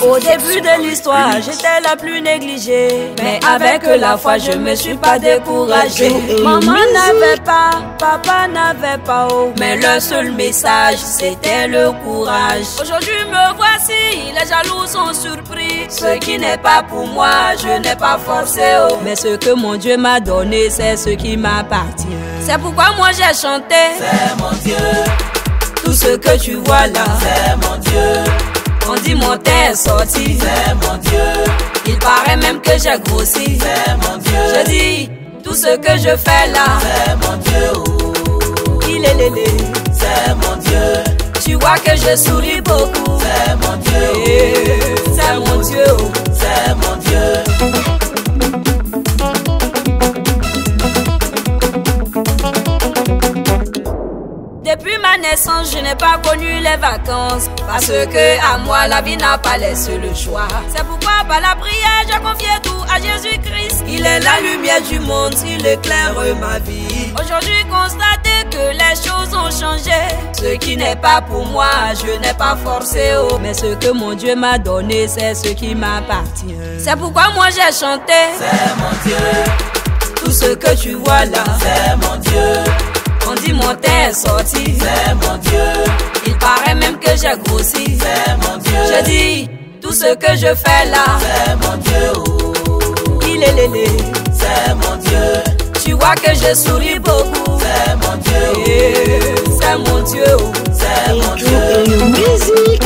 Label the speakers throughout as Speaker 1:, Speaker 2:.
Speaker 1: Au début de l'histoire, j'étais la plus négligée, mais avec la foi, je me suis pas découragée. Maman n'avait pas, papa n'avait pas, oh, mais le seul message, c'était le courage. Aujourd'hui me voici, les jaloux sont surpris. Ce qui n'est pas pour moi, je n'ai pas forcé, oh, mais ce que mon Dieu m'a donné, c'est ce qui m'appartient. C'est pourquoi moi j'ai chanté.
Speaker 2: C'est mon Dieu.
Speaker 1: Tout ce que tu vois là,
Speaker 2: c'est mon Dieu.
Speaker 1: On dit mon teint est sorti,
Speaker 2: c'est mon Dieu.
Speaker 1: Il paraît même que j'ai grossi,
Speaker 2: c'est mon Dieu.
Speaker 1: Je dis, tout ce que je fais là,
Speaker 2: c'est mon Dieu.
Speaker 1: Il est lélé,
Speaker 2: c'est mon Dieu.
Speaker 1: Tu vois que je souris beaucoup,
Speaker 2: c'est mon Dieu.
Speaker 1: C'est mon Dieu,
Speaker 2: c'est mon Dieu.
Speaker 1: Depuis ma naissance, je n'ai pas connu les vacances, parce que à moi la vie n'a pas laissé le choix. C'est pourquoi par la prière j'ai confié tout à Jésus-Christ. Il est la lumière du monde, il éclaire ma vie. Aujourd'hui constatez que les choses ont changé. Ce qui n'est pas pour moi, je n'ai pas forcé, oh, mais ce que mon Dieu m'a donné, c'est ce qui m'appartient. C'est pourquoi moi j'ai chanté.
Speaker 2: C'est mon Dieu.
Speaker 1: Tout ce que tu vois là,
Speaker 2: c'est mon Dieu.
Speaker 1: On dit mon teint est sorti,
Speaker 2: c'est mon Dieu.
Speaker 1: Il paraît même que j'ai grossi,
Speaker 2: c'est mon Dieu.
Speaker 1: Je dis, tout ce que je fais là,
Speaker 2: c'est mon Dieu.
Speaker 1: Il est lélé,
Speaker 2: c'est mon Dieu.
Speaker 1: Tu vois que je souris beaucoup,
Speaker 2: c'est mon Dieu.
Speaker 1: C'est mon Dieu,
Speaker 2: c'est mon Dieu.
Speaker 3: Musique.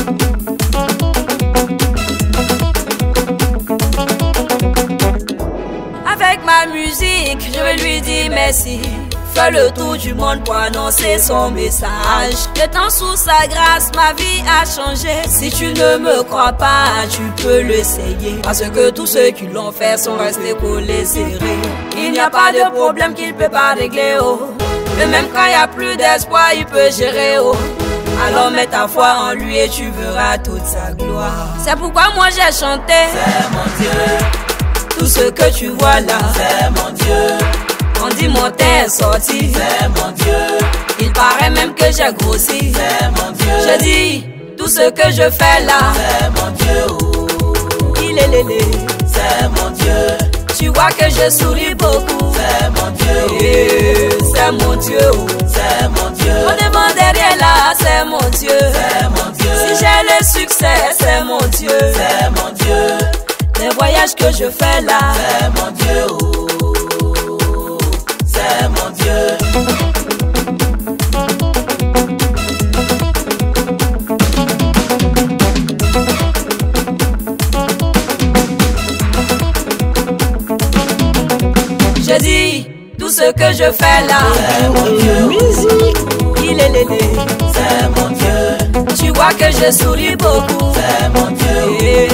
Speaker 1: Avec ma musique, je vais lui dire merci. Fait le tour du monde pour annoncer son message. Étant sous sa grâce, ma vie a changé. Si tu ne me crois pas, tu peux l'essayer. Parce que tous ceux qui l'ont fait sont restés collés serrés. Il n'y a pas de problème qu'il peut pas régler, oh. Et même quand il n'y a plus d'espoir, il peut gérer, oh. Alors mets ta foi en lui et tu verras toute sa gloire. C'est pourquoi moi j'ai chanté.
Speaker 2: C'est mon Dieu.
Speaker 1: Tout ce que tu vois là,
Speaker 2: c'est mon Dieu.
Speaker 1: On dit mon teint est sorti,
Speaker 2: c'est mon Dieu.
Speaker 1: Il paraît même que j'ai grossi,
Speaker 2: c'est mon Dieu.
Speaker 1: Je dis, tout ce que je fais là,
Speaker 2: c'est mon Dieu.
Speaker 1: Il est lélé,
Speaker 2: c'est mon Dieu.
Speaker 1: Tu vois que je souris beaucoup,
Speaker 2: c'est mon Dieu.
Speaker 1: C'est mon Dieu.
Speaker 2: C'est mon Dieu.
Speaker 1: On demande derrière là, c'est mon Dieu.
Speaker 2: C'est mon Dieu.
Speaker 1: Si j'ai le succès, c'est mon Dieu.
Speaker 2: C'est mon Dieu.
Speaker 1: Les voyages que je fais là,
Speaker 2: c'est mon Dieu. C'est mon Dieu.
Speaker 1: Je dis, tout ce que je fais là,
Speaker 2: c'est mon Dieu.
Speaker 3: Musique.
Speaker 1: Il est lélé,
Speaker 2: c'est mon Dieu.
Speaker 1: Tu vois que je souris beaucoup,
Speaker 2: c'est mon Dieu.